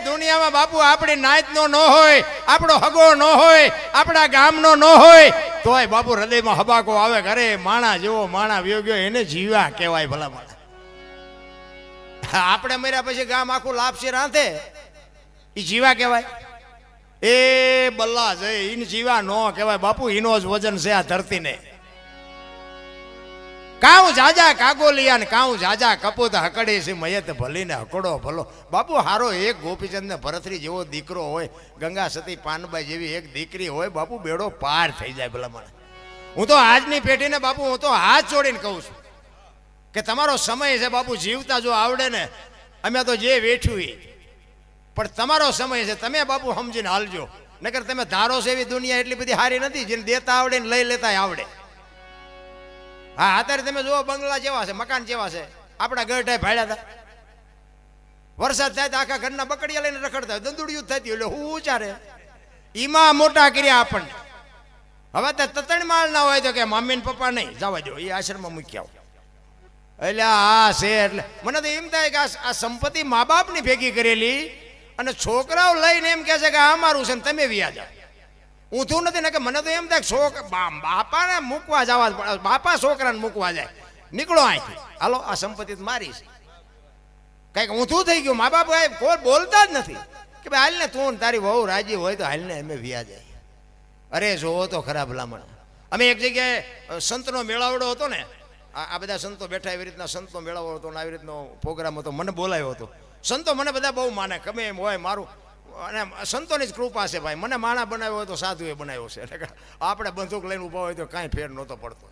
દુનિયામાં બાપુ આપણી નાતનો ન હોય, આપણો હગો ન હોય, આપણા ગામનો ન હોય, તોય બાપુ હૃદયમાં હબાકો આવે. ઘરે માણા જેવો માણા વ્યો ગયો એને જીવા કહેવાય. ભલા માણા આપણે મર્યા પછી ગામ આખું લાપસી રાંધે, એ જીવા કહેવાય? એ બલ્લા છે, એને જીવા ન કહેવાય બાપુ. એનો જ વજન છે આ ધરતીને. કાઉ જાજા કાગોલિયા ને કાઉ જાજા કપૂત હકડે છે મયત ભલીને હકડો ભલો. બાપુ હારો એક ગોપીચંદ ને ભરતરી જેવો દીકરો હોય, ગંગા સતી પાનબાઈ જેવી એક દીકરી હોય, બાપુ બેડો પાર થઈ જાય. ભલામણ હું તો આજની પેઢીને બાપુ હું તો હાથ જોડીને કહું છું કે તમારો સમય છે બાપુ, જીવતા જો આવડે ને, અમે તો જે વેઠ્યું પણ તમારો સમય છે, તમે બાપુ સમજીને હાલજો. નકર તમે ધારો છો એવી દુનિયા એટલી બધી સારી નથી, જેને દેતા આવડે ને લઈ લેતા આવડે. હા અત્યારે તમે જુઓ બંગલા જેવા છે, મકાન જેવા છે. આપણા ગઢાઈ ભાડ્યા હતા, વરસાદ થાય તો આખા ઘરના બકડિયા લઈને રખડતા હોય, દંદુડિયું થતી એટલે હું ઉચારે ઈમાં મોટા કર્યા આપણને. હવે તો તતણ માળ ના હોય તો કે મમ્મી ને પપ્પા નહીં જવા દો, એ આશ્રમમાં મૂક્યા હોય. એટલે આ છે એટલે મને તો એમ થાય કે આ સંપત્તિ મા બાપની ભેગી કરેલી, અને છોકરાઓ લઈને એમ કહે છે કે આ અમારું છે ને તમે વ્યા જાઓ. ઊંધું નથી ને કે મને તો એમ થાય બાપાને મૂકવા જવા, બાપા છોકરાને મૂકવા જાય, નીકળો અહીંથી, હાલો આ સંપત્તિ મારી છે. કંઈક ઊંધું થઈ ગયું. મા બાપ કોઈ બોલતા જ નથી કે ભાઈ હાલ ને તું તારી વહુ રાજી હોય તો હાલ ને અમે વ્યા જાય. અરે જોવો તો ખરાબ ભલામણ. અમે એક જગ્યાએ સંતનો મેળાવડો હતો ને, આ બધા સંતો બેઠા, એવી રીતના સંતનો મેળાવડો હતો ને આવી રીતનો પ્રોગ્રામ હતો. મને બોલાયો હતો. સંતો મને બધા બહુ માને, ગમે એમ હોય મારું, અને સંતોની જ કૃપા છે ભાઈ. મને માણા બનાવ્યો હોય તો સાધુએ બનાવ્યો છે. એટલે આપણે બંદૂક લઈને ઊભા હોય તો કાંઈ ફેર નહોતો પડતો.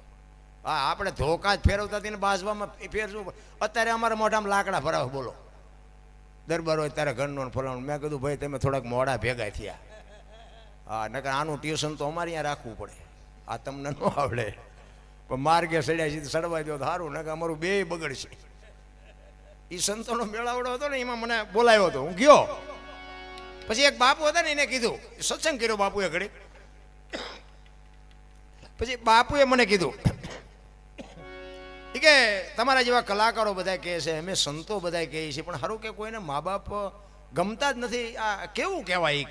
હા આપણે ધોકા જ ફેરવતા હતી ને બાજવામાં ફેરશું. અત્યારે અમારા મોઢામાં લાકડા ભરાવ, બોલો દરબાર હોય ત્યારે ઘરનો ફલાણું. મેં કીધું ભાઈ તમે થોડાક મોડા ભેગા થયા. હા નકર આનું ટ્યુશન તો અમારે અહીંયા રાખવું પડે, આ તમને ન આવડે. પણ માર્ગે સડ્યા સીધું સડવા દો તો સારું, નકર અમારું બે બગડશે. એ સંતોનો મેળાવડો હતો ને, એમાં મને બોલાવ્યો હતો, હું ગયો. પછી એક બાપુ હતા ને, એને કીધું, સત્સંગ કર્યો બાપુએ ઘડી. પછી બાપુએ મને કીધું કે તમારા જેવા કલાકારો બધા કહે છે, અમે સંતો બધા કહે છે, પણ સારું કે કોઈને મા બાપ ગમતા જ નથી. આ કેવું કહેવાય?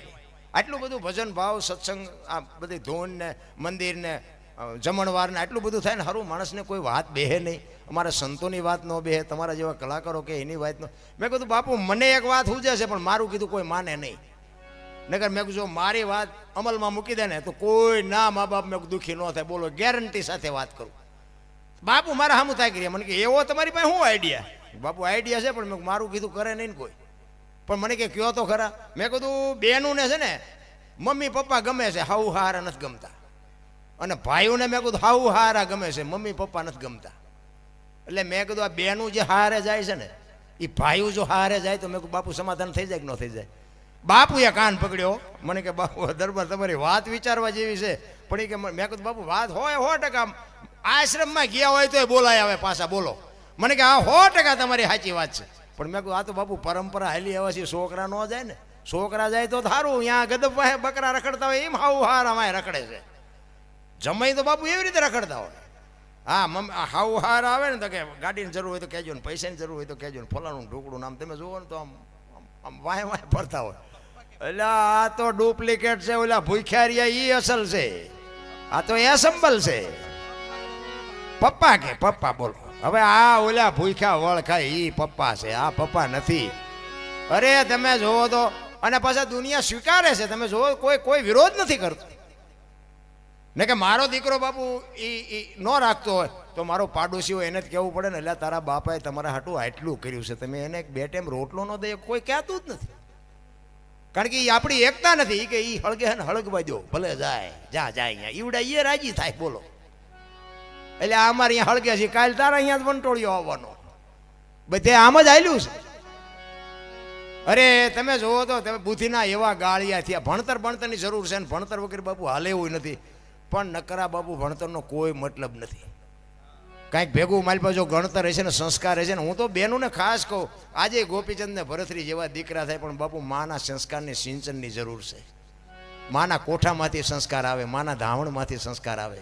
આટલું બધું ભજન ભાવ સત્સંગ, આ બધી ધૂન ને મંદિર ને જમણવાર ને આટલું બધું થાય ને, સારું માણસને કોઈ વાત બેહે નહીં. અમારા સંતોની વાત ન બેહે, તમારા જેવા કલાકારો કે એની વાત ન. મેં કીધું બાપુ મને એક વાત સૂજે છે, પણ મારું કીધું કોઈ માને નહીં. નગર મેં કીધું જો મારી વાત અમલમાં મૂકી દે ને તો કોઈ ના મા બાપ મેં દુઃખી ન થાય. બોલો ગેરંટી સાથે વાત કરું. બાપુ મારા સામું થાય કર્યા. મને કે એવો તમારી પાસે શું આઈડિયા? બાપુ આઈડિયા છે, પણ મેં મારું કીધું કરે નહીં ને કોઈ. પણ મને કે કયો તો ખરા. મેં કીધું બેનું ને છે ને મમ્મી પપ્પા ગમે છે, હાઉ હારા નથી ગમતા. અને ભાઈઓને મેં કીધું હાઉ હારા ગમે છે, મમ્મી પપ્પા નથી ગમતા. એટલે મેં કીધું આ બેનું જે હારે જાય છે ને, એ ભાઈઓ જો હારે જાય તો મેં કીધું બાપુ સમાધાન થઈ જાય કે ન થઈ જાય? બાપુએ કાન પકડ્યો. મને કે બાપુ દરબાર તમારી વાત વિચારવા જેવી છે, પણ એ કે મેં કીધું બાપુ વાત હોય 100%. આશ્રમમાં ગયા હોય તો બોલાય આવે પાછા, બોલો. મને કે હા 100% તમારી સાચી વાત છે, પણ મેં કહ્યું આ તો બાપુ પરંપરા હાલી આવે છે, છોકરા ન જાય ને. છોકરા જાય તો સારું, અહીંયા ગદબ વાહે બકરા રખડતા હોય એમ હાઉ હારા વાય રખડે છે. જમાઈ તો બાપુ એવી રીતે રખડતા હોય. હા મમ્મી હાઉ હાર આવે ને તો કે ગાડીની જરૂર હોય તો કહેજો ને, પૈસાની જરૂર હોય તો કહેજો ને, ફલાણું ઢોકળું નામ તમે જુઓ ને તો આમ વાહે વાહે ફરતા હોય. એટલે આ તો ડુપ્લિકેટ છે, ઓલા ભૂખ્યારિયા ઈ અસલ છે, આ તો એસેમ્બલ છે. પપ્પા કે પપ્પા બોલો. હવે આ ઓલા ભૂખ્યા વળખાય ઈ પપ્પા છે, આ પપ્પા નથી. અરે તમે જોવો તો, અને પાછા દુનિયા સ્વીકારે છે. તમે જોવો કોઈ વિરોધ નથી કરતો ને કે મારો દીકરો બાપુ ઈ ન રાખતો હોય તો મારો પાડોશી હોય એને જ કહેવું પડે ને, એટલે તારા બાપાએ તમારા હાટું આટલું કર્યું છે, તમે એને બે ટાઈમ રોટલો ન દે, કોઈ કહેતું જ નથી. કારણ કે એ આપણી એકતા નથી કે એ હળગે ને હળગવા દો, ભલે જાય જાય અહીંયા ઈવડા એ રાજી થાય. બોલો એટલે અમારે અહીંયા હળગે છે, કાલ તારા અહીંયા જ વંટોળિયો આવવાનો, બધે આમ જ આવેલું છે. અરે તમે જોવો તો તમે બુદ્ધિના એવા ગાળિયા થયા. ભણતરની જરૂર છે, ને ભણતર વગેરે બાપુ હાલે એવું નથી. પણ નકરા બાપુ ભણતરનો કોઈ મતલબ નથી. કાંઈક ભેગું મારી પાસે જો ગણતર હશે ને સંસ્કાર હશે ને, હું તો બેનુંને ખાસ કહું, આજે ગોપીચંદ ને ભરતરી જેવા દીકરા થાય, પણ બાપુ માના સંસ્કારની સિંચનની જરૂર છે. માના કોઠામાંથી સંસ્કાર આવે, માના ધાવણમાંથી સંસ્કાર આવે.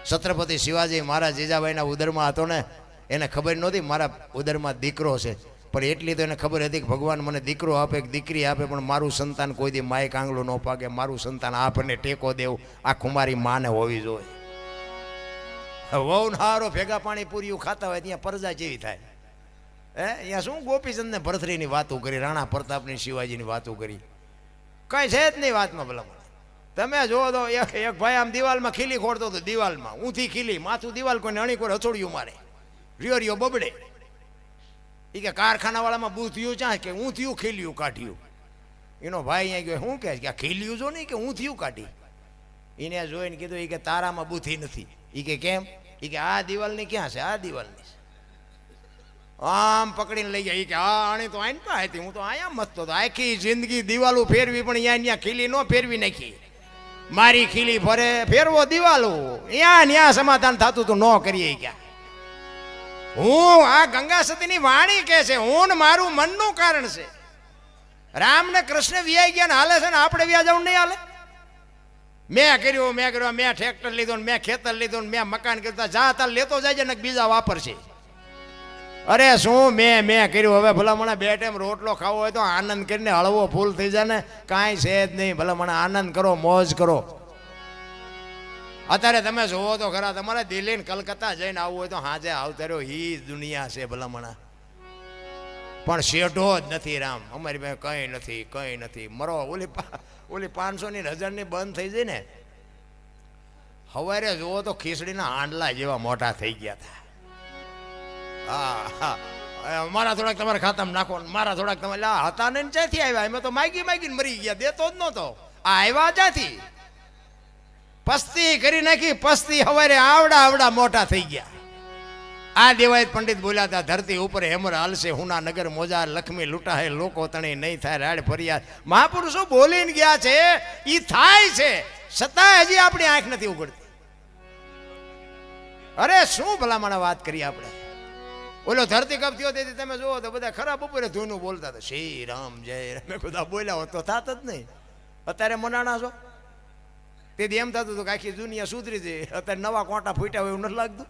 છત્રપતિ શિવાજી મારા જીજાભાઈના ઉદરમાં હતો ને, એને ખબર નહોતી મારા ઉદરમાં દીકરો છે. પણ એટલી તો એને ખબર હતી કે ભગવાન મને દીકરો આપે કે દીકરી આપે, પણ મારું સંતાન કોઈ દી માય કાંગળું ન પાકે, મારું સંતાન આપણને ટેકો દેવું આ ખુમારી માને હોવી જોઈએ. વહુ હારો ભેગા પાણી પૂરીયું ખાતા હોય ત્યાં પરજા જેવી થાય. અહીંયા શું ગોપીચંદ ને ભરથરીની વાતો કરી, રાણા પ્રતાપની શિવાજીની વાતો કરી, કઈ છે જ નહીં વાતમાં. ભલા તમે જોવો તો એક ભાઈ આમ દિવાલમાં ખીલી ખોડતો હતો, દિવાલમાં ઊંધી ખીલી, માથું દિવાલ કોઈને અણી કોઈ હથોડિયું મારે, રિયો બબડે. એ કે કારખાના વાળામાં બૂથિયું ચા કે ઊંધિયું ખીલ્યું કાઢ્યું. એનો ભાઈ અહીંયા ગયો, શું કહે કે આ ખીલ્યું જો નહીં કે ઊંધિયું કાઢી. એને જોઈને કીધું એ કે તારામાં બૂથી નથી. એ કે કેમ? એ કે આ દિવાલની ક્યાં છે? આ દિવાલની આમ પકડીને લઈ ગયા. એ કે હા આણી તો આઈને પા હતી, હું તો અહીંયા મસ્તો હતો. આખી જિંદગી દિવાલો ફેરવી, પણ અહીંયા ખીલી ન ફેરવી નાખી. મારી ખીલી ફરે ફેરવો દિવાલો, ત્યાં સમાધાન થતું તો ન કરીએ. ક્યાં હું આ ગંગા સતીની વાણી કે છે, હું મારું મનનું કારણ છે. રામ ને કૃષ્ણ વ્યાઈ ગયા ને હાલે છે ને આપણે વ્યા જવું નહીં હાલે. મેં કર્યું, મેં ટ્રેક્ટર લીધો ને મેં ખેતર લીધું ને મેં મકાન કરતા જા તાર લેતો જાય ને બીજા વાપરશે. અરે શું મેં કર્યું? હવે ભલા મને 2 ટાઈમ રોટલો ખાવો હોય તો આનંદ કરીને હળવો ફૂલ થઈ જાય ને, કાંઈ છે જ નહીં. ભલા મને આનંદ કરો, મોજ કરો. અત્યારે તમે જોવો તો ખરા, તમારે દિલ્હી ને કલકત્તા જઈને આવવું હોય તો હાજે આવતા રહ્યો, હી દુનિયા છે ભલામણા. પણ શેઠો જ નથી રામ, અમારી પાસે કંઈ નથી. મરો ઓલી 500 ની 1000 ની બંધ થઈ જાય ને, સવારે જોવો તો ખીચડીના હાંડલા જેવા મોટા થઈ ગયા હતા. હા મારા થોડાક તમારા ખાતામાં નાખો, મારા થોડાક તમારે હતા ને ક્યાંથી આવ્યા? એમાં તો માગીને મરી ગયા, દેતો જ નહોતો. આ આવ્યા ક્યાંથી? પસ્તી કરી નાખી, પસ્તી હવારે આવડા મોટા થઈ ગયા. આ દેવાયત પંડિત બોલ્યા હતા, ધરતી ઉપર હેમર હાલશે, હુના નગર મોજા, લક્ષ્મી લૂંટાહે, લોકો તણી નહીં થાય રાડ ફરિયાદ. મહાપુરુષો બોલીને ગયા છે, ઈ થાય છે, છતાં હજી આપણી આંખ નથી ઉઘડતી. અરે શું ભલામણ વાત કરી આપણે. ઓલો ધરતી કપ થયો તેથી તમે જોવો તો બધા ખરાબ બપોરે ધૂનું બોલતા હતા, શ્રી રામ જય રામ બધા બોલ્યા હોત તો થાત જ નહીં. અત્યારે મનાણા છો તેથી એમ થતું હતું કે આખી દુનિયા સુધરી છે. અત્યારે નવા કોટા ફૂટ્યા હોય એવું નથી લાગતું.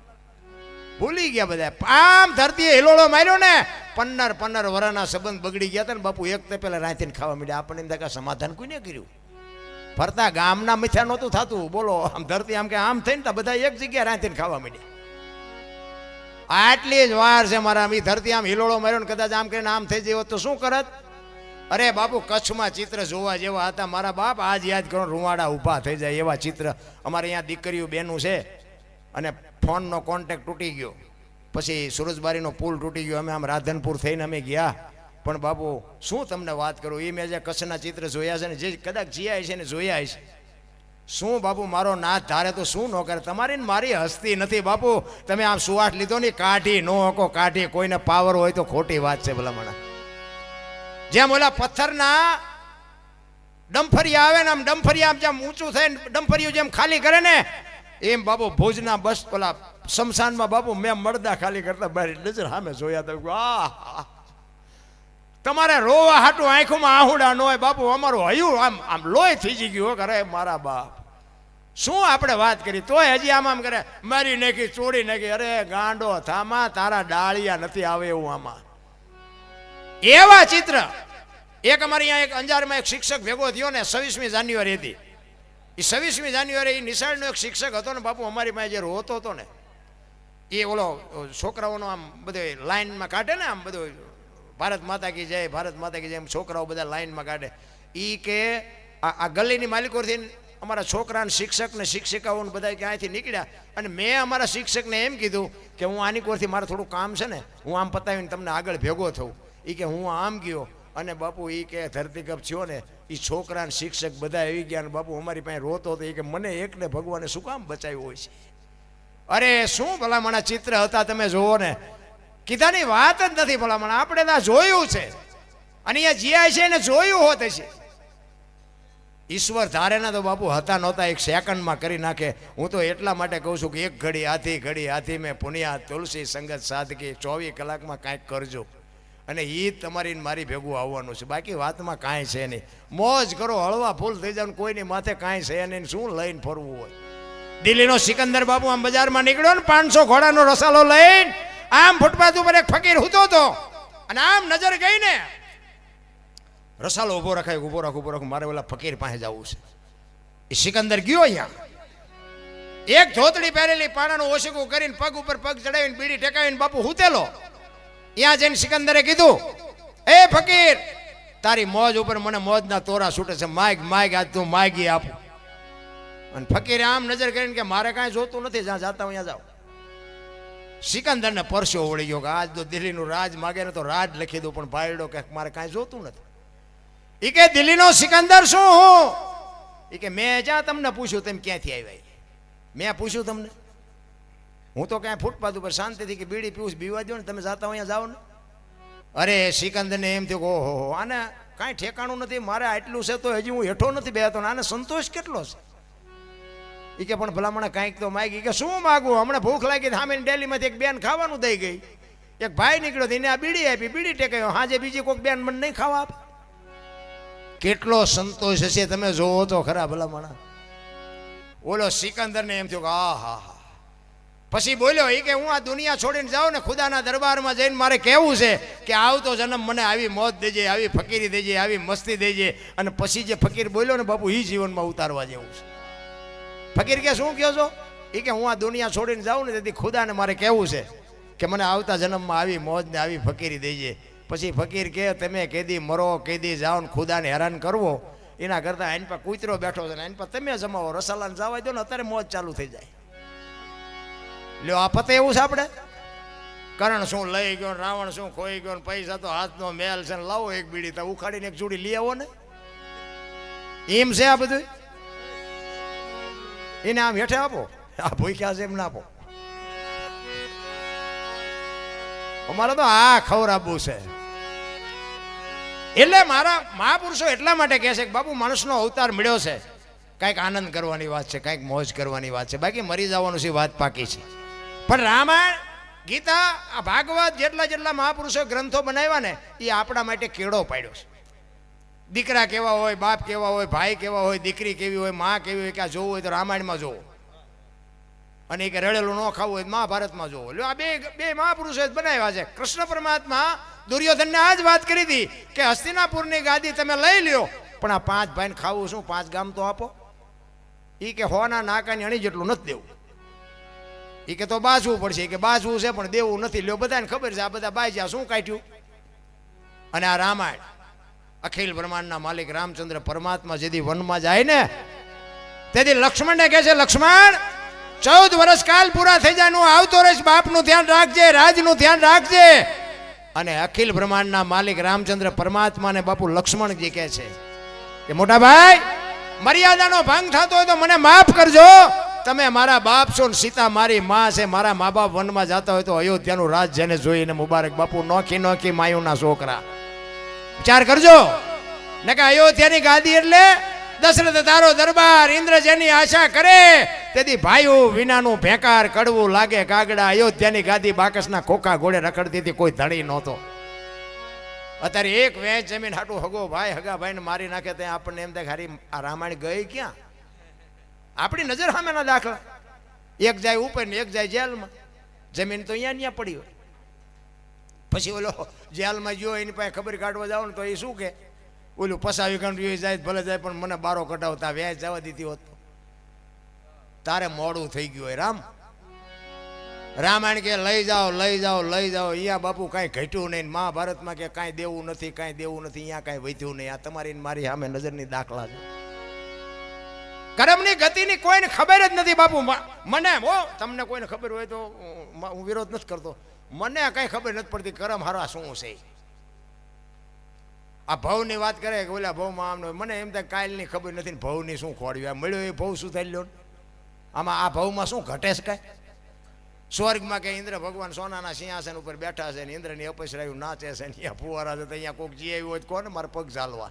ભૂલી ગયા બધા. આમ ધરતીએ હિલોળો માર્યો ને, 15 વર્ષના સંબંધ બગડી ગયા હતા ને બાપુ. એક તો પેલા રાંધીને ખાવા માંડ્યા. આપણને એમ થાય સમાધાન કોઈને કર્યું? ફરતા ગામના મીઠા નહોતું થતું. બોલો આમ ધરતી આમ કે આમ થઈને તો બધા એક જગ્યાએ રાંધીને ખાવા માંડ્યા. આટલી જ વાર છે મારા. ધરતી આમ હિલોળો માર્યો ને કદાચ આમ કરીને આમ થઈ જાય તો શું કરત? અરે બાપુ કચ્છમાં ચિત્ર જોવા જેવા હતા મારા બાપ. આજ યાદ કરો, રૂવાડા ઊભા થઈ જાય એવા ચિત્ર. અમારે અહીંયા દીકરીઓ બેનું છે અને ફોનનો કોન્ટેક્ટ તૂટી ગયો. પછી સુરજબારીનો પુલ તૂટી ગયો. અમે આમ રાધનપુર થઈને અમે ગયા. પણ બાપુ શું તમને વાત કરું, એ મેં જે કચ્છના ચિત્ર જોયા છે ને, જે કદાચ જીયા છે ને જોયા છે, શું બાપુ મારો નાથ ધારે તો શું ન કરે. તમારી ને મારી હસ્તી નથી બાપુ. તમે આમ સુવાસ લીધો ને, કાઢી નો હકો કાઢી. કોઈને પાવર હોય તો ખોટી વાત છે ભલામણા. જેમ ઓલા પથ્થરના ડમફરિયા આવે ને, આમ ડમફરિયા જેમ ઊંચું થઈને ડમફરિયું જેમ ખાલી કરે ને, એમ બાપુ ભુજના બસ પેલા શમશાનમાં બાપુ મેં મળદા ખાલી કરતા બહાર નજર સામે જોયા હતા. તમારે રોવા હાટું આંખોમાં આહુડા ન હોય બાપુ. અમારું હયું આમ લોહી થઈ ગયું. કરે મારા બાપ, શું આપણે વાત કરી તોય હજી આમ કરે, મારી નાખી, ચોડી નાખી. અરે ગાંડો થામા, તારા ડાળિયા નથી આવે એવું આમાં. એવા ચિત્ર. એક અમારે અહીંયા એક અંજારમાં એક શિક્ષક ભેગો થયો ને, 26મી જાન્યુઆરી હતી. એ 26મી જાન્યુઆરી એ નિશાળનો એક શિક્ષક હતો ને બાપુ, અમારી પાસે જે રોતો હતો ને, એ ઓલો છોકરાઓનો આમ બધો લાઈનમાં કાઢે ને, આમ બધું ભારત માતા કી જય, ભારત માતા કી જય, એમ છોકરાઓ બધા લાઈનમાં કાઢે. એ કે આ ગલીની માલિકોથી અમારા છોકરાને શિક્ષક ને શિક્ષિકાઓને બધા ક્યાંયથી નીકળ્યા. અને મેં અમારા શિક્ષકને એમ કીધું કે હું આની કોરથી મારે થોડું કામ છે ને, હું આમ પતાવીને તમને આગળ ભેગો થઉં. એ કે હું આમ ગયો અને બાપુ એ કે ધરતીકપ થયો ને, એ છોકરાને શિક્ષક બધા આવી ગયા ને બાપુ અમારી પાસે રોતો હતો. એ કે મને એકને ભગવાને શું કામ બચાવ્યું હોય છે? અરે શું ભલામણા ચિત્ર હતા તમે જોવો ને, કીધાની વાત જ નથી ભલામણા. આપણે ત્યાં જોયું છે અને અહીંયા જીઆઈ છે ને જોયું હોત છે. ઈશ્વર ધારે ના તો બાપુ હતા નહોતા એક સેકન્ડમાં કરી નાખે. હું તો એટલા માટે કહું છું કે એક ઘડી હાથી મેં પુનિયા તુલસી સંગત સાદગી, 24 કલાકમાં કાંઈક કરજો અને એ તમારી મારી ભેગું આવવાનું છે. બાકી વાતમાં કાંઈ છે નહીં. મોજ કરો, હળવા ફૂલ થઈ જાવ. કોઈની માથે કાંઈ છે નહીં. શું લઈને ફરવું હોય? દિલ્હીનો સિકંદર બાપુ આમ બજારમાં નીકળ્યો ને 500 ઘોડાનો રસાલો લઈને, આમ ફૂટપાથ ઉપર એક ફકીર હૂતો હતો અને આમ નજર ગઈ ને, રસાલો ઉભો રખાય, ઉભો રાખું, મારે ઓલા ફકીર પાસે જવું છે. એ સિકંદર ગયો અહીંયા, એક ધોતડી પહેરેલી પાણાનું ઓશકું કરીને પગ ઉપર પગ ચડાવીને બીડી ટેકાવીને બાપુ હુતેલો. ત્યાં જઈને સિકંદરે કીધું, એ ફકીર, તારી મોજ ઉપર મને મોજના તોરા છૂટે છે, માગ આજ તું માગી આપું. અને ફકીરે આમ નજર કરીને કે મારે કાંઈ જોતું નથી, જ્યાં જાતા અહીંયા જાઓ. સિકંદરને પરસ્યો વળી ગયો કે આજ તો દિલ્હીનું રાજ માગે ને તો રાજ લખી દઉં, પણ ભાઈડો કે મારે કાંઈ જોતું નથી. એ કે દિલ્હીનો સિકંદર શું હું? એ કે મેં જ્યાં તમને પૂછ્યું તેમ ક્યાંથી આવ્યા? મેં પૂછ્યું તમને? હું તો ક્યાંય ફૂટપાથ ઉપર શાંતિથી કે બીડી પીવું બીવા દો ને, તમે જાતા અહીંયા જાઓ ને. અરે સિકંદરને એમ થયું કે ઓહો, આને કાંઈ ઠેકાણું નથી, મારે આટલું છે તો હજી હું હેઠો નથી બેહતો, આને સંતોષ કેટલો છે. એ કે પણ ભલામણ કાંઈક તો માગી. કે શું માગું? હમણાં ભૂખ લાગી, સામે ડેલીમાંથી એક બેન ખાવાનું દઈ ગઈ, એક ભાઈ નીકળ્યો એને આ બીડી આપી, બીડી ટેકાયો, હાજે બીજી કોઈક બેન મને નહીં ખાવા આપે. કેટલો સંતોષ હશે, તમે જોવો તો ખરા ભલામણ. ઓલો સિકંદરને એમ થયું કે હા હા હા. પછી બોલ્યો, એ કે હું આ દુનિયા છોડીને જાઉં ને, ખુદાના દરબારમાં જઈને મારે કહેવું છે કે આવતો જન્મ મને આવી મોત દેજે, આવી ફકીરી દેજે, આવી મસ્તી દેજે. અને પછી જે ફકીર બોલ્યો ને બાપુ, એ જીવનમાં ઉતારવા જેવું છે. ફકીર કે શું કહો છો? એ કે હું આ દુનિયા છોડીને જાઉં ને તેથી ખુદાને મારે કહેવું છે કે મને આવતા જન્મમાં આવી મોજ ને આવી ફકીરી દેજે. પછી ફકીર કે તમે કેદી મરો, કેદી જાઓ ને ખુદાને હેરાન કરવો, એના કરતાં એની પર કૂતરો બેઠો છે ને એની પર તમે જમાવો, રસાલાને જવા દો ને, અત્યારે મોજ ચાલુ થઈ જાય. લ્યો આ પતે એવું છે આપણે. કરણ શું લઈ ગયો, રાવણ શું ખોઈ ગયો, પૈસા તો હાથનો મેલ છે ને, લાવો એક બીડી તો ઉખાડીને એક જોડી લઈ આવો ને. એમ છે આ બધું. એને આમ હેઠે આપો, આ ભૂખ્યા છે એમ ના આપો. અમારે તો આ ખવડાવવું છે. એટલે મારા મહાપુરુષો એટલા માટે કહે છે કે બાપુ માણસનો અવતાર મળ્યો છે, કાંઈક આનંદ કરવાની વાત છે, કાંઈક મોજ કરવાની વાત છે, બાકી મરી જવાનું છે વાત પાકી છે. પણ રામાયણ, ગીતા, આ ભાગવત, જેટલા મહાપુરુષો ગ્રંથો બનાવ્યા ને, એ આપણા માટે કેળો પાડ્યો છે. દીકરા કેવા હોય, બાપ કેવા હોય, ભાઈ કેવા હોય, દીકરી કેવી હોય, માં કેવી હોય, કે આ જોવું હોય તો રામાયણમાં જોવો. અને એ કે રડેલું ન ખાવું હોય મહાભારતમાં જોવો. લ્યો આ બે મહાપુરુષો બનાવ્યા છે. કૃષ્ણ પરમાત્મા દુર્યોધનને આ જ વાત કરી હતી કે હસ્તિનાપુરની ગાદી તમે લઈ લ્યો, પણ આ 5 ભાઈને ખાવું શું, 5 ગામ તો આપો. એ કે હોના નાકાની અણી જેટલું નથી દેવું. એ કે તો બાજવું પડશે. કે બાજવું છે પણ દેવું નથી. લ્યો બધાને ખબર છે આ બધા બાજ્યા, શું કાઢ્યું. અને આ રામાયણ અખિલ બ્રહ્માંડના માલિક રામચંદ્ર પરમાત્મા જેથી વનમાં જાય ને, તેથી લક્ષ્મણને કહે છે, લક્ષ્મણ 14 વર્ષ કાલ પૂરા થઈ જાય, નું આવતો રહીશ, બાપનું ધ્યાન રાખજે, રાજનું ધ્યાન રાખજે. અને અખિલ બ્રહ્માંડના માલિક રામચંદ્ર પરમાત્માને બાપુ લક્ષ્મણજી કહે છે કે મોટા ભાઈ, મર્યાદાનો ભંગ થતો હોય તો મને માફ કરજો. તમે મારા બાપ છો ને સીતા મારી માં છે, મારા મા બાપ વનમાં જતા હોય તો અયોધ્યાનું રાજ જેને જોઈને મુબારક. બાપુ નોખી માયુના છોકરા, વિચાર કરજો ને કે અયોધ્યાની ગાદી એટલે દશરથ તારો દરબાર, ઇન્દ્ર જેની આશા કરે તેથી ભાઈઓ વિનાનું ભેકાર, કડવું લાગે કાગડા. અયોધ્યાની ગાદી બાકસના ખોખા ઘોડે રખડતી હતી, કોઈ ધણી નહોતો. અત્યારે એક વેચ જમીન હાટું હગો ભાઈ હગા ભાઈને મારી નાખે ત્યાં આપણને એમ થાય હારી આ રામાયણ ગઈ ક્યાં. આપણી નજર સામેના દાખલા, એક જાય ઉપર ને એક જાય જેલમાં. જમીન તો અહીંયા પડી હોય. પછી ઓલો જેલમાં ગયો એની પાસે ખબર કાઢવા જાવ ને તો એ શું કે ઓલું પસાવી કાઢ્યું જાય ભલે જાય, પણ મને બારો કઢાવતા વ્યાજ જવા દીધી હોત તારે મોડું થઈ ગયું હોય. રામાયણ કે લઈ જાઓ લઈ જાઓ લઈ જાઓ. અહીંયા બાપુ કાંઈ ઘટ્યું નહીં. મહાભારતમાં કે કાંઈ દેવું નથી, કાંઈ દેવું નથી, અહીંયા કાંઈ વધ્યું નહીં. આ તમારી મારી સામે નજરની દાખલા છે. કર્મની ગતિની કોઈને ખબર જ નથી બાપુ. મને તમને કોઈને ખબર હોય તો હું વિરોધ નથી કરતો, મને કઈ ખબર નથી પડતી કરમ હારા શું છે. આ ભવની વાત કરે કે ઓલા ભવમાં આમ, મને એમ થાય કાલની ખબર નથી ને ભવની શું ખોડ્યું. મળ્યો એ ભવ શું થઈ લ્યો. આમાં આ ભવમાં શું ઘટે છે કાંઈ. સ્વર્ગમાં કે ઇન્દ્ર ભગવાન સોનાના સિંહાસન ઉપર બેઠા છે ને ઇન્દ્રની અપસરાયું નાચે છે ને અહીંયા ફુવારા છે, તો અહીંયા કોઈક જી આવ્યું હોય કોને મારે પગ ચાલવા.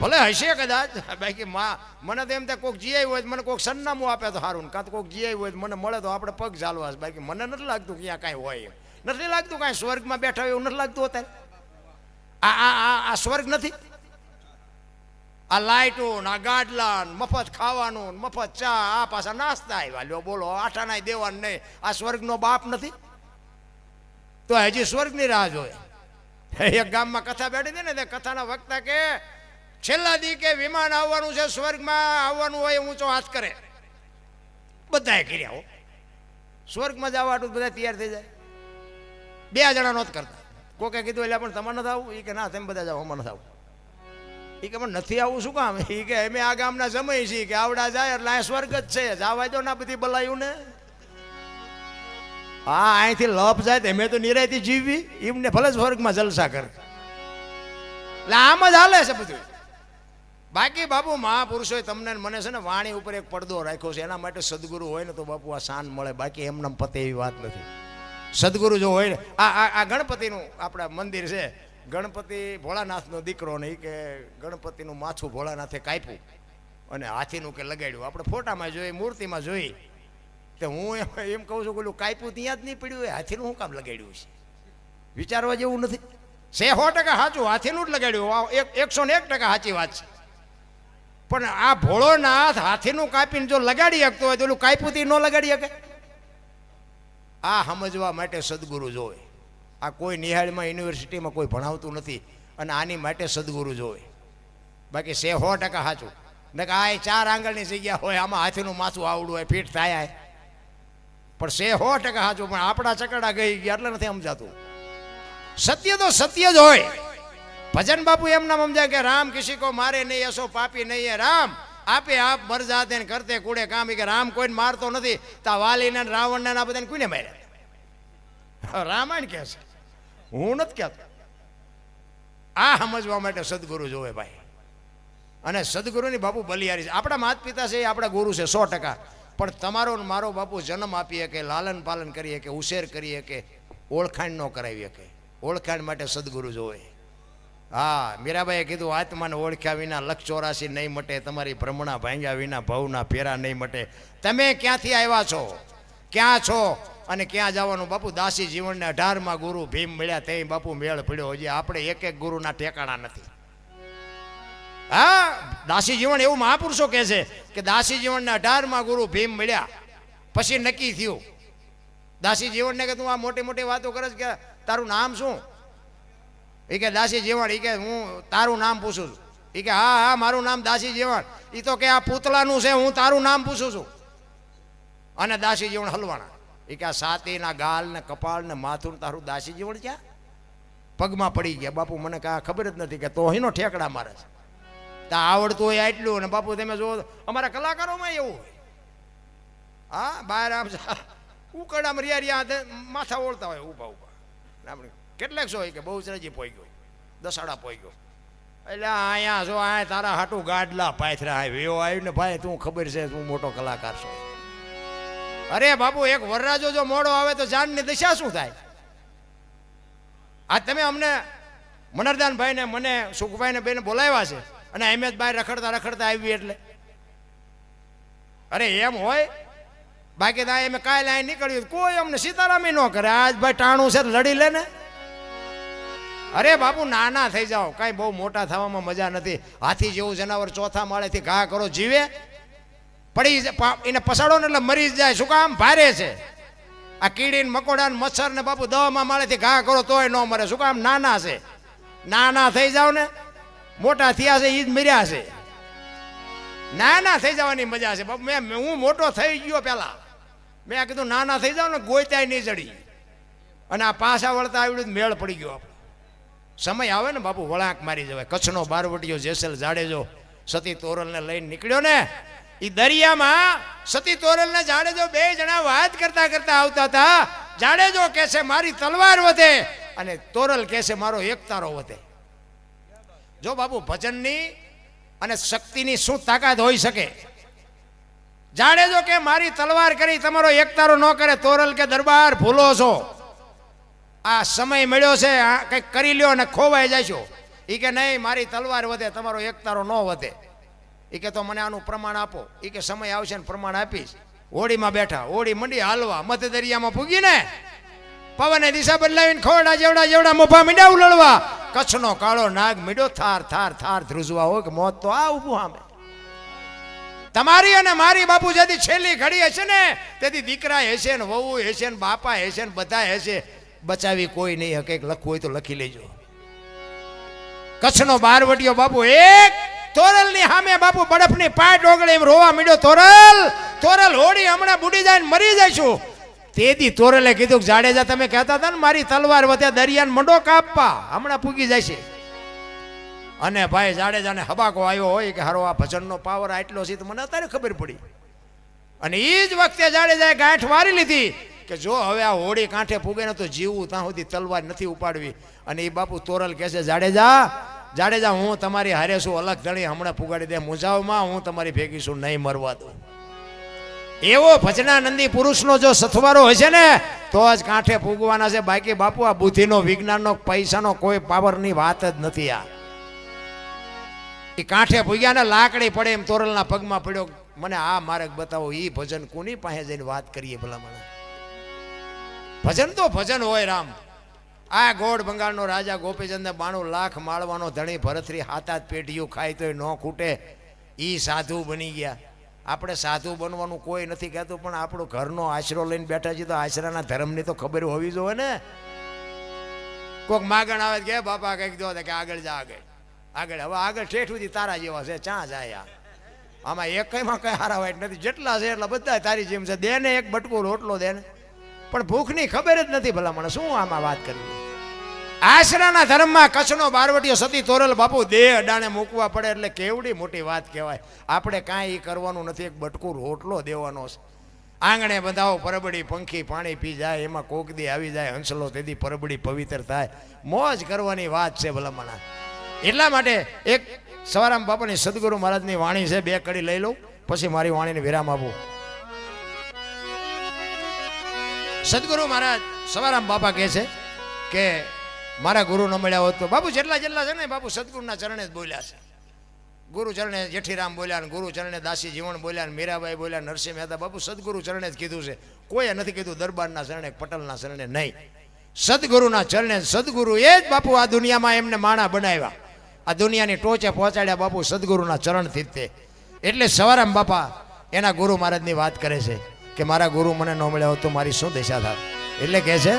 ભલે હશે કદાચ, બાકી મને તો એમ થાય કોઈક જી આવ્યું હોય મને કોઈક સરનામું આપે તો સારું, કાં તો કોઈક જી આવ્યું હોય મને મળે તો આપણે પગ ચાલવા. બાકી મને નથી લાગતું કે અહીંયા કાંઈ હોય, નથી લાગતું કાંઈ સ્વર્ગમાં બેઠા હોય એવું નથી લાગતું અત્યારે. આ સ્વર્ગ નથી. આ લાઇટો આ ગાડલા, મફત ખાવાનું, મફત ચા, આ પાછા નાસ્તા આવ્યા. લ્યો બોલો, આઠાના દેવાનું નહીં. આ સ્વર્ગનો બાપ નથી. તો હજી સ્વર્ગની રાહ જોઈએ. એક ગામમાં કથા બેઠી હતી ને, તે કથાના વક્તા કે છેલ્લા દી કે વિમાન આવવાનું છે, સ્વર્ગમાં આવવાનું હોય ઊંચો હાથ કરે. બધાએ કર્યા હો, સ્વર્ગમાં જવા આટલું બધા તૈયાર થઈ જાય. 2 જણા નહોત કરતા. કોકે કીધું એટલે પણ તમારે નથી આવું? એ કે ના, તમે બધા જાઓ, અમારે નથી આવું. એ કે પણ નથી આવું શું કામ? એ કે અમે આ ગામના જમાઈ છીએ કે આવડા જાય એટલે આ સ્વર્ગ જ છે, જવા દો ના બધી બલાયું ને. હા, અહીંથી લપ જાય અમે તો નિરાયથી જીવવી, એમને ભલે સ્વર્ગમાં જલસા કરે. એટલે આમ જ હાલે છે બધું. બાકી બાપુ મહાપુરુષોએ તમને મને છે ને વાણી ઉપર એક પડદો રાખ્યો છે. એના માટે સદગુરુ હોય ને તો બાપુ આ શાન મળે. બાકી એમને પતે એવી વાત નથી. સદગુરુ જો હોય ને, આ ગણપતિનું આપણા મંદિર છે, ગણપતિ ભોળાનાથનો દીકરો ને, કે ગણપતિનું માથું ભોળાનાથે કાપ્યું અને હાથીનું કે લગાડ્યું. આપણે ફોટામાં જોઈએ, મૂર્તિમાં જોઈ, તો હું એમ કહું છું, પેલું કાપ્યું ત્યાં જ નહીં પડ્યું હોય, હાથીનું શું કામ લગાડ્યું છે? વિચારવા જેવું નથી. 100% સાચું, હાથીનું જ લગાડ્યું. 101% સાચી વાત છે. પણ આ ભોળોનાથ હાથીનું કાપીને જો લગાડી શકતો હોય તો પેલું કાપ્યું થી ન લગાડી શકે? આ સમજવા માટે સદગુરુ જોવે. આ કોઈ નિહાળમાં યુનિવર્સિટીમાં કોઈ ભણાવતું નથી, અને આની માટે સદગુરુ જોવે. બાકી 100% સાચું. ને કે આ 4 આંગળની જગ્યા હોય, આમાં હાથીનું માથું આવડું હોય, ફીટ થાય. પણ 100% સાચું. પણ આપણા ચકડા ગઈ ગયા એટલે નથી સમજાતું. સત્ય તો સત્ય જ હોય. ભજન બાપુ એમ નામ સમજાય કે રામ કિસી કો મારે નહીં, એસો પાપી નહીં હે રામ, આપે આપ મર જાતે ને કરતે કુડે કામ. કે રામ કોઈને મારતો નથી. તા વાલીને રાવણને આ બધાને કોઈને માર્યા? રામાયણ કહે છે, હું નથી કહેતો. આ સમજવા માટે સદગુરુ જોવે ભાઈ. અને સદગુરુની બાપુ બલિયારી છે. આપણા માતા પિતા છે, એ આપણા ગુરુ છે 100%. પણ તમારો મારો બાપુ જન્મ આપીએ કે લાલન પાલન કરીએ કે ઉછેર કરીએ કે ઓળખાણ ન કરાવીએ કે ઓળખાણ માટે સદગુરુ જોવે. હા, મીરાબાઈએ કીધું, આત્માને ઓળખ્યા વિના લક્ષ 84 નહીં મટે, તમારી ભ્રમણા ભાંગ્યા વિના ભવના ફેરા નહીં મટે. તમે ક્યાંથી આવ્યા છો, ક્યાં છો અને ક્યાં જવાનું? બાપુ દાસી જીવનને 18માં ગુરુ ભીમ મળ્યા, તે બાપુ મેળ પડ્યો. હજી આપણે એક ગુરુના ઠેકાણા નથી. હા, દાસી જીવન એવું મહાપુરુષો કહે છે કે દાસી જીવનને 18માં ગુરુ ભીમ મળ્યા, પછી નક્કી થયું. દાસી જીવનને કે તું આ મોટી મોટી વાતો કરે કે તારું નામ શું? એ કે દાસી જીવન. એ કે હું તારું નામ પૂછું છું. એ કે હા હા, મારું નામ દાસી જીવન. એ તો કે આ પૂતળાનું છે, હું તારું નામ પૂછું છું. અને દાસી જીવન હલવાણા. એ કે આ સાતીના ગાલ ને કપાળ ને માથું તારું દાસી જીવન ક્યાં? પગમાં પડી ગયા. બાપુ મને કાં ખબર જ નથી કે તો એનો ઠેકડા મારે છે. તા આવડતું હોય આટલું. અને બાપુ તમે જો અમારા કલાકારોમાં એવું હોય. હા, બહાર આમ ઉકડામાં રિયા માથા ઓળતા હોય ઊભા ઊભા. આપણે કેટલાક છો કે બહુ ચરજી પોઈ ગયો, દસાડા પોઈ ગયો. એટલે અહીંયા જો આ તારા હાટું ગાડલા પાથરા આવ્યો આવ્યું ને ભાઈ, તું ખબર છે તું મોટો કલાકાર છો. અરે બાપુ, એક વરરાજો જો મોડો આવે તો જાનની દશા શું થાય? આ તમે અમને મનરદાનભાઈ ને મને સુખભાઈ ને બેને બોલાવ્યા છે, અને અહેમદ ભાઈ રખડતા રખડતા આવી એટલે અરે એમ હોય? બાકી તો એમ કાલે અહીં નીકળ્યું કોઈ અમને સીતારામી ન કરે. આજ ભાઈ ટાણું છે લડી લે ને. અરે બાપુ, નાના થઈ જાઓ, કાંઈ બહુ મોટા થવામાં મજા નથી. હાથી જેવું જનાવર 4થા માળેથી ઘા કરો જીવે, પડી એને પસાડો ને એટલે મરી જાય. શું કામ? ભારે છે. આ કીડી ને મકોડા ને મચ્છર ને બાપુ 10મા માળેથી ઘા કરો તોય ન મરે. શું કામ? નાના છે. નાના થઈ જાવ ને, મોટા થયા છે એ જ મર્યા છે. નાના થઈ જવાની મજા છે બાપુ. હું મોટો થઈ ગયો પેલા, મેં કીધું નાના થઈ જાવ ને ગોત્યાય નહીં ચડી. અને આ પાછા વળતા આવડ્યું મેળ પડી ગયો. સમય આવે ને બાપુ વળાંક મારી જવાય. કચ્છનો બારવટીયો જેસલ જાડેજો સતી તોરલને લઈને નીકળ્યો ને, એ દરિયામાં સતી તોરલને જાડેજો 2 જણા વાત કરતા કરતા આવતા હતા. જાડેજો કહે છે મારી તલવાર વધે, અને તોરલ કહે છે મારો એક તારો વધે. જો બાપુ ભજનની અને શક્તિની શું તાકાત હોઈ શકે? જાડેજો કે મારી તલવાર કરી તમારો એક તારો ન કરે. તોરલ કે દરબાર ભૂલો છો, આ સમય મળ્યો છે, કંઈક કરી લ્યો અને ખોવાઈ જશો. એ કે નહીં, મારી તલવાર વધે, તમારો એક તારો ન વધે. એ કે તો મને આનું પ્રમાણ આપો. એ કે સમય આવશે ને પ્રમાણ આપીશ. હોડીમાં બેઠા, હોડી મંડી હાલવા, મધ્ય દરિયામાં પૂગીને પવને દિશા બદલાવીને ખોડા જેવડા જેવડા મોભા મીંડા ઉલળવા. કચ્છનો કાળો નાગ મીડો થાર થાર થાર ધ્રુજવા હોય કે મોત તો આ ઊભું સામે. તમારી અને મારી બાપુ જેથી છેલ્લી ઘડી હશે ને, તેથી દીકરા હશે ને વહુ હશે ને બાપા હશે ને બધા હશે. બચાવી કોઈ નહીં હકે. લખવું હોય તો લખી લેજો. કચ્છનો બારવટીયો બાપુ એક તોરલની સામે બાપુ બરફની પાટ ઓગળે એમ રોવા માંડ્યો. તોરલ હોડી હમણાં બુડી જાય ને મરી જઈશું. તેથી તોરલે કીધું, જાડેજા તમે કહેતા હતા ને મારી તલવાર વધે દરિયાને મંડો કાપવા, હમણાં પૂગી જાય છે. અને ભાઈ જાડેજાને હબાકો આવ્યો હોય કે હારો આ ભજનનો પાવર આટલો છે તો મને અત્યારે ખબર પડી. અને એ જ વખતે જાડેજાએ ગાંઠ વારી લીધી કે જો હવે આ હોડી કાંઠે પૂગે ને તો જીવવું ત્યાં સુધી તલવાર નથી ઉપાડવી. અને એ બાપુ તોરલ કહે છે, જાડેજા હું તમારી હારે છું, અલગ ધણી હમણાં પુગાડી દે મુંજાવમાં, હું તમારી ભેગી છું, નહીં મરવા દઉં. એવો ભજનાનંદી પુરુષનો જો સથવારો હશે ને તો જ કાંઠે પૂગવાના છે. બાકી બાપુ આ બુદ્ધિનો, વિજ્ઞાનનો, પૈસાનો કોઈ પાવરની વાત જ નથી. આ એ કાંઠે પૂગ્યા ને લાકડી પડે એમ તોરલના પગમાં પડ્યો. મને આ માર્ગ બતાવો, એ ભજન કોની પાસે જઈને વાત કરીએ ભલા મને? ભજન તો ભજન હોય રામ. આ ગોળ બંગાળનો રાજા ગોપીચંદ 92 લાખ માળવાનો ધણી ભરતરી 7 પેઢીઓ ખાય તોય ન ખૂટે. ઈ સાધુ બની ગયા. આપણે સાધુ બનવાનું કોઈ નથી કહેતું, પણ આપણો ઘરનો આશરો લઈને બેઠા છીએ તો આશરાના ધર્મની તો ખબર હોવી જોઈએ ને. કોઈક માગણ આવે કે બાપા કંઈક દો કે આગળ જા, આગળ હવે આગળ ઠેઠ સુધી તારા જેવા છે, ચા જાય. આમાં એકમાં કઈ હારા વાઈટ નથી, જેટલા છે એટલા બધા તારી જેમ છે. દે ને એક બટકું રોટલો દે ને, પણ ભૂખની ખબર જ નથી ભલા મને. શું આમાં વાત કરવી? આશરાના ધર્મમાં કચ્છનો બારવટીયો સતી તોરલ બાપુ દેહ અડાણે મૂકવા પડે એટલે કેવડી મોટી વાત કહેવાય. આપણે કાંઈ કરવાનું નથી, એક બટકું રોટલો દેવાનો છે. આંગણે બંધાવો પરબડી, પંખી પાણી પી જાય, એમાં કોકદી આવી જાય હંસલો, તેથી પરબડી પવિત્ર થાય. મોજ કરવાની વાત છે ભલા મને. એટલા માટે એક સવારામ બાપાની સદગુરુ મહારાજની વાણી છે, 2 કડી લઈ લઉં પછી મારી વાણીને વિરામ આપું. સદગુરુ મહારાજ સવારામ બાપા કહે છે કે મારા ગુરુ ન મળ્યા હોત તો બાપુ જેટલા છે ને બાપુ સદગુરુના ચરણે જ બોલ્યા છે. ગુરુ ચરણે જેઠીરામ બોલ્યા, ગુરુ ચરણે દાસી જીવન બોલ્યા, મીરાબાઈ બોલ્યા, નરસિંહ મહેતા. બાપુ સદગુરુ ચરણે જ કીધું છે, કોઈએ નથી કીધું દરબારના ચરણે, પટલના ચરણે નહીં. સદગુરુના ચરણે. સદગુરુ એ જ બાપુ આ દુનિયામાં એમને માણા બનાવ્યા, આ દુનિયાની ટોચે પહોંચાડ્યા બાપુ સદગુરુના ચરણથી જ તે. એટલે સવારામ બાપા એના ગુરુ મહારાજની વાત કરે છે કે મારા ગુરુ મને ન મળ્યા હોત તો મારી શું દશા થાય. એટલે કહે છે